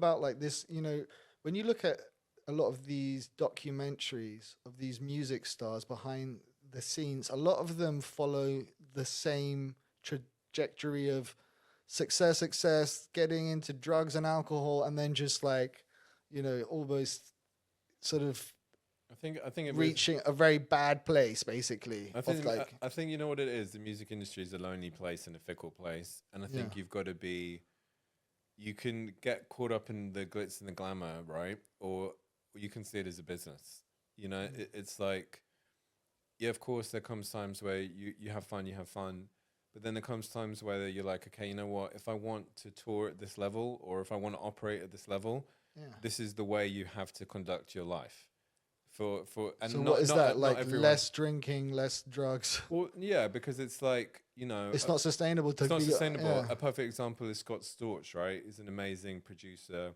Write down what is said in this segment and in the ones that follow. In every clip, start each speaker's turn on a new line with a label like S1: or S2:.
S1: about like this, when you look at a lot of these documentaries of these music stars behind the scenes, a lot of them follow the same trajectory of success, getting into drugs and alcohol, and then just like, almost sort of
S2: I think it was.
S1: reaching a very bad place, basically. Of like,
S2: I think you know what it is. The music industry is a lonely place and a fickle place, and I
S1: yeah,
S2: think you've got to be. You can get caught up in the glitz and the glamour, right? Or you can see it as a business. It's like, yeah, of course, there comes times where you have fun, but then there comes times where you're like, okay, you know what? If I want to tour at this level, or if I want to operate at this level,
S1: yeah.
S2: this is the way you have to conduct your life. For and
S1: So what
S2: not
S1: is
S2: not
S1: that
S2: not
S1: like?
S2: everyone.
S1: Less drinking, less drugs.
S2: Well, yeah, because it's like
S1: It's not sustainable to
S2: it's not
S1: be.
S2: sustainable.
S1: Yeah,
S2: A perfect example is Scott Storch, right? He's an amazing producer.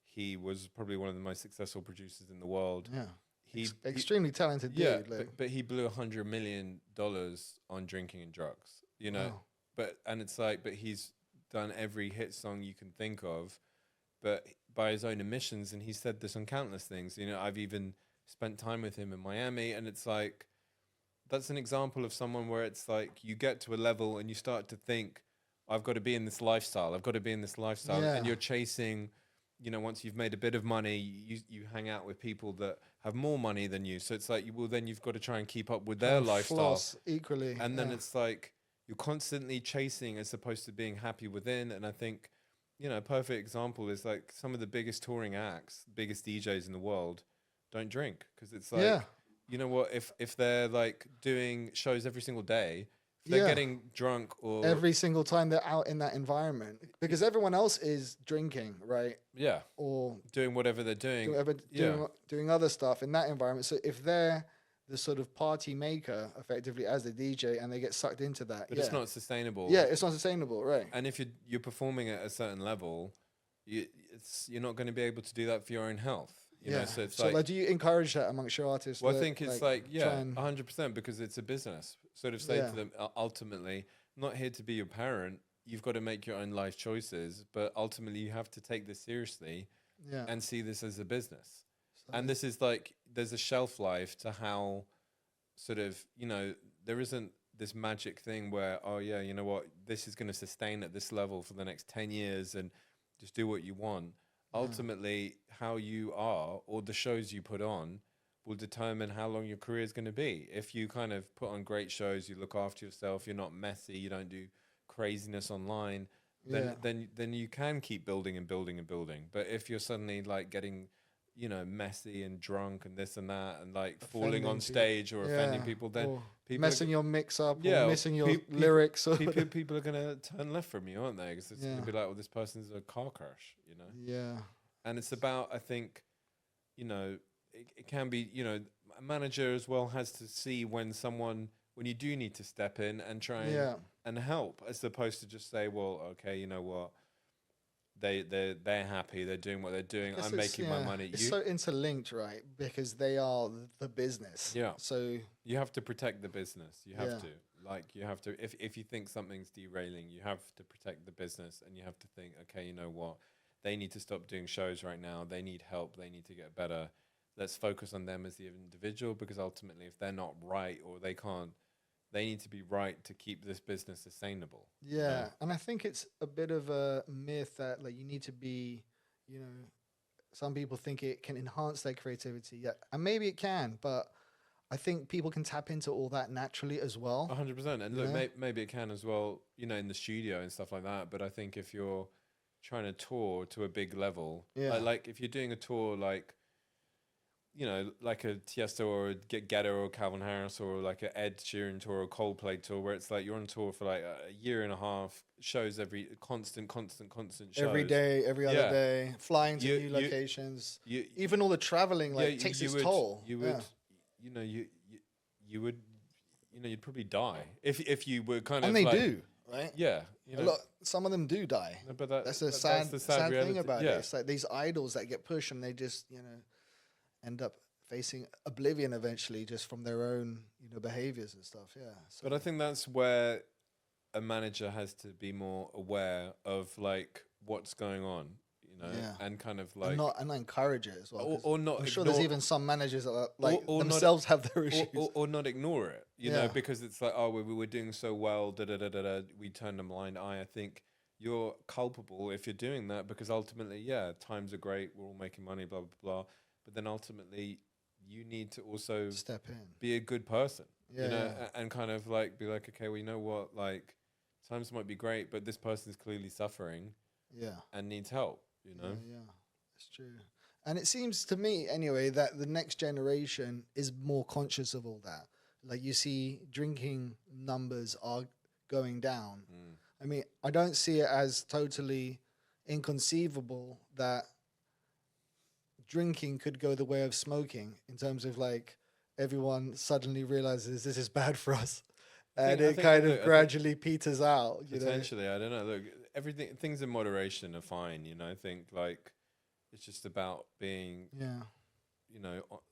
S2: He was probably one of the most successful producers in the world.
S1: yeah.
S2: He
S1: Extremely talented
S2: yeah,
S1: dude. Like,
S2: but he blew $100 million on drinking and drugs.
S1: wow.
S2: And it's like, but he's done every hit song you can think of, but by his own admissions, and he said this on countless things. I've even spent time with him in Miami, and it's like that's an example of someone where it's like you get to a level and you start to think, I've got to be in this lifestyle. I've got to be in this lifestyle,
S1: Yeah.
S2: and you're chasing. Once you've made a bit of money, you hang out with people that have more money than you. So it's like, then you've got to try and keep up with
S1: Try
S2: their
S1: and
S2: lifestyle,
S1: floss equally.
S2: and then
S1: Yeah.
S2: it's like you're constantly chasing as opposed to being happy within. And I think, a perfect example is like some of the biggest touring acts, biggest DJs in the world, don't drink because it's
S1: Yeah.
S2: like, you know what, if they're like doing shows every single day, if they're
S1: Yeah.
S2: getting drunk or
S1: Every single time they're out in that environment, because everyone else is drinking, right?
S2: yeah,
S1: Or
S2: doing whatever they're doing,
S1: doing
S2: yeah.
S1: doing other stuff in that environment. So if they're the sort of party maker, effectively as the DJ, and they get sucked into that,
S2: But
S1: yeah,
S2: it's not sustainable.
S1: yeah, it's not sustainable, right?
S2: And if you're performing at a certain level, you're not going to be able to do that for your own health.
S1: Yeah.
S2: So it's
S1: So like, do you encourage that amongst your artists?
S2: well, I
S1: that,
S2: think it's
S1: try
S2: yeah,
S1: and
S2: 100% because it's a business. Sort of say
S1: yeah,
S2: to them, ultimately, I'm not here to be your parent. You've got to make your own life choices, but ultimately, you have to take this seriously
S1: yeah.
S2: and see this as a business.
S1: So,
S2: And this is like there's a shelf life to how sort of there isn't this magic thing where, oh yeah, you know what, this is going to sustain at this level for the next 10 years and just do what you want.
S1: yeah.
S2: Ultimately, how you are or the shows you put on will determine how long your career is going to be. If you kind of put on great shows, you look after yourself, you're not messy, you don't do craziness online, then
S1: Yeah.
S2: then you can keep building and building and building. But if you're suddenly like getting messy and drunk and this and that and like falling
S1: Offending
S2: on
S1: people.
S2: stage or offending
S1: Yeah.
S2: people, then
S1: Or
S2: people
S1: messing your mix up,
S2: yeah,
S1: or
S2: or
S1: missing your
S2: peop- peop-
S1: lyrics. Or
S2: people are gonna turn left from you, aren't they? Because it's
S1: yeah.
S2: gonna be like, well, this person's a car crash,
S1: Yeah.
S2: And it's about, I think, it can be, a manager as well has to see when you do need to step in and try
S1: Yeah.
S2: and help, as opposed to just say, well, okay, you know what, they're happy, they're doing what they're doing,
S1: Guess
S2: I'm making my money.
S1: It's so interlinked, right? Because they are the business.
S2: Yeah.
S1: So
S2: You have to protect the business. You have
S1: Yeah.
S2: to. Like, you have to, if you think something's derailing, you have to protect the business and you have to think, okay, you know what? They need to stop doing shows right now. They need help. They need to get better. Let's focus on them as the individual, because ultimately, if they're not right or they can't, they need to be right to keep this business sustainable.
S1: yeah, and I think it's a bit of a myth that like you need to be, you know, some people think it can enhance their creativity. Yeah, and maybe it can, but I think people can tap into all that naturally as well.
S2: 100%. And look,
S1: Yeah.
S2: maybe it can as well, in the studio and stuff like that. But I think if you're trying to tour to a big level,
S1: Yeah.
S2: like if you're doing a tour like, like a Tiesto or a Guetta or Calvin Harris or like a Ed Sheeran tour or Coldplay tour, where it's like you're on tour for like a year and a half, shows every constant shows.
S1: Every day, every other
S2: Yeah.
S1: day, flying to
S2: You-
S1: new
S2: you-
S1: locations.
S2: You,
S1: Even all the traveling like
S2: yeah,
S1: takes
S2: you
S1: its
S2: would,
S1: toll.
S2: you would,
S1: Yeah.
S2: you would, you'd probably die if you were kind
S1: And
S2: of
S1: they
S2: like,
S1: do, right?
S2: yeah,
S1: A lot, some of them do die.
S2: No, but
S1: That's a
S2: that's
S1: sad,
S2: the
S1: sad
S2: reality.
S1: thing about
S2: Yeah.
S1: it. It's like these idols that get pushed and they just, end up facing oblivion eventually just from their own, behaviors and stuff. Yeah. So,
S2: But I think that's where a manager has to be more aware of like what's going on.
S1: Yeah.
S2: and kind of
S1: And
S2: like,
S1: not encourage it as well. 'Cause
S2: or not
S1: I'm sure there's
S2: ignore,
S1: even some managers that are, like
S2: or not,
S1: themselves have their issues.
S2: or not ignore it,
S1: Yeah.
S2: because it's like, oh, we were doing so well, da da da da da. We turned a blind eye. I think you're culpable if you're doing that, because ultimately, yeah, times are great, we're all making money, blah blah blah. But then ultimately, you need to also
S1: Step in.
S2: be a good person,
S1: Yeah. Yeah.
S2: and kind of like be like, okay, well, you know what, like times might be great, but this person's clearly suffering
S1: Yeah.
S2: and needs help,
S1: Yeah. Yeah. It's true. And it seems to me, anyway, that the next generation is more conscious of all that. Like you see, drinking numbers are going down.
S2: Mm.
S1: I mean, I don't see it as totally inconceivable that drinking could go the way of smoking in terms of like everyone suddenly realizes this is bad for us. And it kind of gradually peters out.
S2: Potentially, I don't know. Look, things in moderation are fine. I think like it's just about being,
S1: Yeah.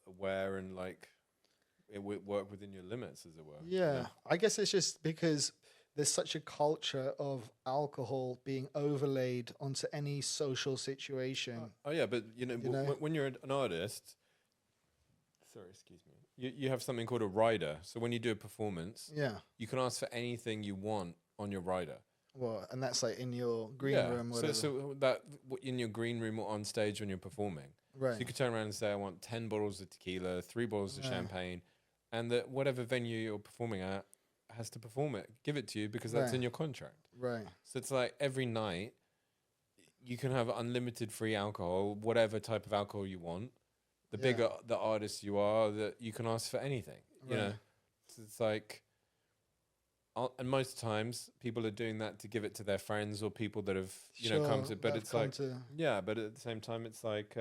S2: aware and like work within your limits, as it were.
S1: Yeah. I guess it's just because there's such a culture of alcohol being overlaid onto any social situation.
S2: Oh yeah, but
S1: know?
S2: when you're an artist, sorry, excuse me, you have something called a rider. So when you do a performance,
S1: Yeah.
S2: you can ask for anything you want on your rider.
S1: Well, and that's like in your green room, whatever.
S2: So that in your green room or on stage when you're performing.
S1: Right.
S2: So you could turn around and say, I want 10 bottles of tequila, 3 bottles of champagne, and that whatever venue you're performing at has to perform it, give it to you, because that's in your contract.
S1: Right.
S2: So it's like every night you can have unlimited free alcohol, whatever type of alcohol you want. The bigger the artist you are, that you can ask for anything. So it's like, and most times people are doing that to give it to their friends or people that have come to. But it's like, but at the same time, it's like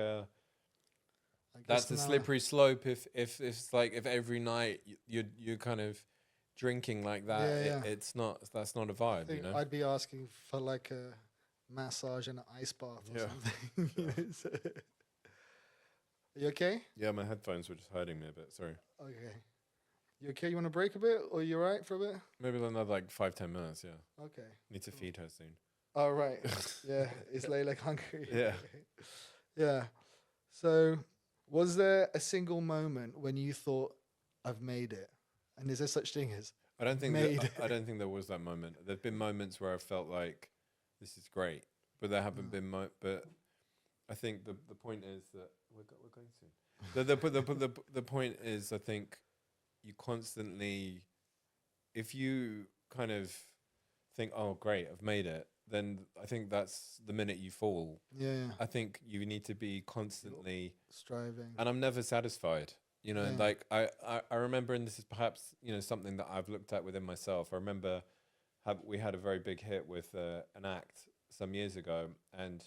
S2: that's a slippery slope. If it's like, if every night you're kind of drinking like that, it's not, that's not a vibe.
S1: I'd be asking for like a massage and an ice bath or something. You okay?
S2: Yeah, my headphones were just hurting me a bit. Sorry.
S1: Okay. You okay? You want to break a bit, or you right for a bit?
S2: Maybe another like 5-10 minutes. Yeah.
S1: Okay.
S2: Need to feed her soon.
S1: Oh right. Yeah. Is Layla hungry?
S2: Yeah.
S1: Yeah. So, was there a single moment when you thought, "I've made it"? And is there such thing as?
S2: I don't think there was that moment. There've been moments where I felt like this is great, but there haven't been. But I think the point is that we're going soon. The point is, I think you constantly, if you kind of think, oh great, I've made it, then I think that's the minute you fall.
S1: Yeah.
S2: I think you need to be constantly
S1: striving,
S2: and I'm never satisfied. Like I remember, and this is perhaps something that I've looked at within myself. I remember we had a very big hit with an act some years ago, and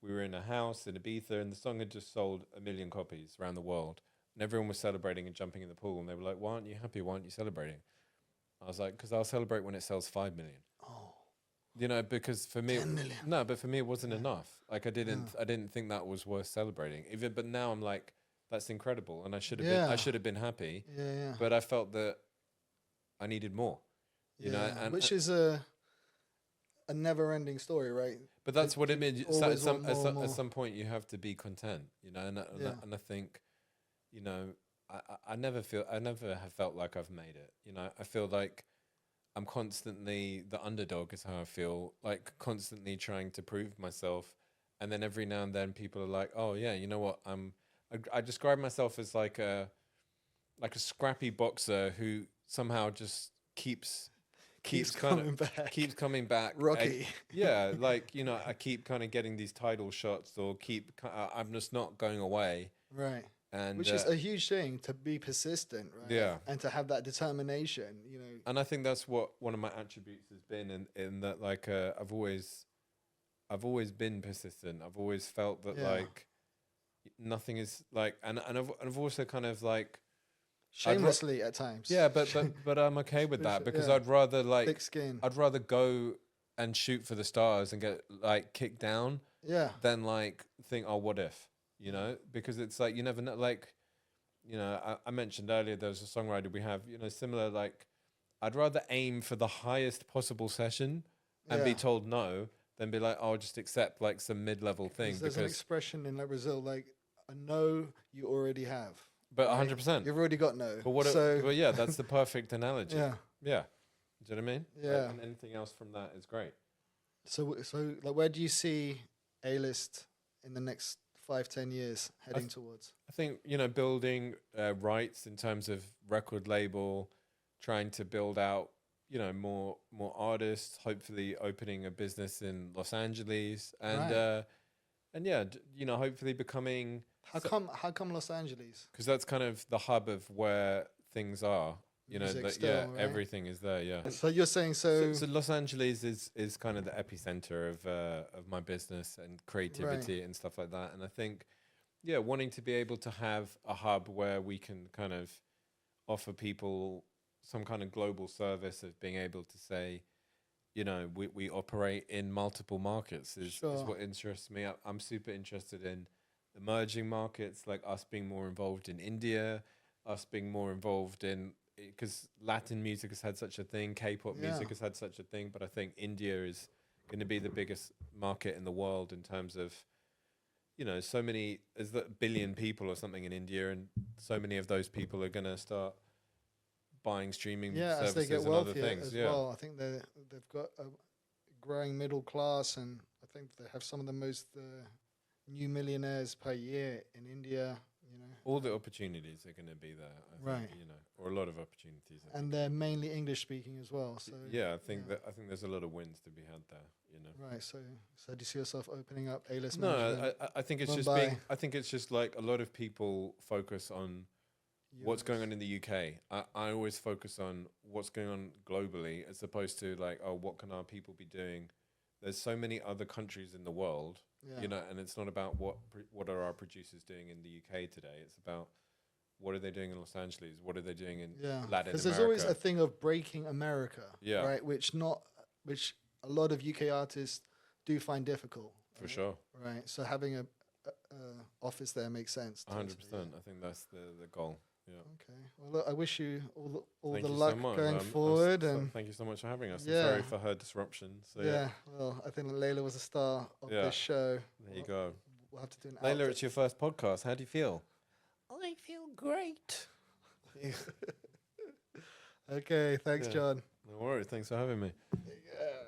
S2: we were in a house in Ibiza, and the song had just sold 1 million copies around the world, and everyone was celebrating and jumping in the pool, and they were like, "Why aren't you happy? Why aren't you celebrating?" I was like, "Because I'll celebrate when it sells 5 million."
S1: Oh.
S2: Because for me,
S1: 10 million.
S2: No, but for me it wasn't enough. Like I didn't think that was worth celebrating. But now I'm like, that's incredible, and I should have been happy.
S1: Yeah.
S2: But I felt that I needed more. And
S1: which is a never-ending story, right?
S2: But that's what it means. At some point, you have to be content. And I think, I never have felt like I've made it. I feel like I'm constantly the underdog is how I feel, like constantly trying to prove myself. And then every now and then people are like, oh yeah, you know what? I describe myself as like a scrappy boxer who somehow just keeps coming back.
S1: Rocky.
S2: I keep kind of getting these title shots, or I'm just not going away.
S1: Right.
S2: And
S1: which is a huge thing, to be persistent, right?
S2: Yeah.
S1: And to have that determination,
S2: And I think that's what one of my attributes has been, in that like I've always been persistent. I've always felt that like nothing is like, and I've also kind of like
S1: shamelessly at times.
S2: Yeah, but I'm okay with that, because I'd rather like
S1: thick skin.
S2: I'd rather go and shoot for the stars and get like kicked down.
S1: Yeah.
S2: Than like think, oh, what if? Because it's like you never know. Like, I mentioned earlier there was a songwriter we have, similar. Like, I'd rather aim for the highest possible session and be told no than be like, oh, just accept like some mid-level thing.
S1: There's an
S2: Because,
S1: expression in like Brazil, like a no you already have.
S2: but
S1: right?
S2: 100%.
S1: You've already got no.
S2: But what?
S1: So
S2: But yeah, that's the perfect analogy.
S1: yeah,
S2: Yeah. Do you know what I mean?
S1: yeah.
S2: And anything else from that is great.
S1: So like, where do you see A-list in the next 5-10 years heading towards?
S2: I think, building rights in terms of record label, trying to build out, more artists, hopefully opening a business in Los Angeles, and
S1: Right.
S2: and yeah, hopefully becoming,
S1: How come Los Angeles?
S2: because that's kind of the hub of where things are.
S1: Music
S2: That
S1: still, right?
S2: everything is there. Yeah.
S1: So you're saying
S2: So Los Angeles is kind of the epicenter of my business and creativity and stuff like that. And I think, yeah, wanting to be able to have a hub where we can kind of offer people some kind of global service of being able to say, we operate in multiple markets is
S1: Sure.
S2: what interests me. I'm super interested in emerging markets, like us being more involved in India, us being more involved in, because Latin music has had such a thing, K-pop music
S1: Yeah.
S2: has had such a thing, but I think India is going to be the biggest market in the world in terms of, so many, there's a billion people or something in India, and so many of those people are going to start buying streaming
S1: yeah, as
S2: services
S1: they get
S2: and other
S1: wealthier
S2: things.
S1: as
S2: Yeah.
S1: well. I think they've got a growing middle class, and I think they have some of the most new millionaires per year in India.
S2: All the opportunities are going to be there, I
S1: Right.
S2: think, or a lot of opportunities. I
S1: And
S2: think.
S1: they're mainly English speaking as well. So
S2: Yeah, I think
S1: yeah.
S2: there's a lot of wins to be had there.
S1: Right. So do you see yourself opening up A-list
S2: No,
S1: management?
S2: I think it's just
S1: Mumbai.
S2: I think it's just like a lot of people focus on what's going on in the UK. I always focus on what's going on globally, as opposed to like, oh, what can our people be doing? There's so many other countries in the world,
S1: Yeah.
S2: and it's not about what are our producers doing in the UK today. It's about what are they doing in Los Angeles? What are they doing in
S1: Yeah.
S2: Latin
S1: Because
S2: America?
S1: there's always a thing of breaking America.
S2: Yeah.
S1: Right. Which a lot of UK artists do find difficult.
S2: For
S1: right?
S2: sure,
S1: Right. So having a office there makes sense.
S2: 100%. I think that's the goal. Yeah.
S1: Okay. Well, look, I wish you all
S2: Thank
S1: the
S2: you
S1: luck
S2: so much.
S1: going
S2: I'm
S1: forward. And
S2: thank you so much for having us.
S1: Yeah.
S2: I'm sorry for her disruption. So
S1: yeah, well, I think Layla was a star of
S2: Yeah.
S1: this show.
S2: there you go.
S1: We'll have to do an
S2: Layla,
S1: outtake.
S2: it's your first podcast. How do you feel? I feel great.
S1: Okay. Thanks,
S2: Yeah.
S1: John.
S2: No worries. Thanks for having me.
S1: Yeah.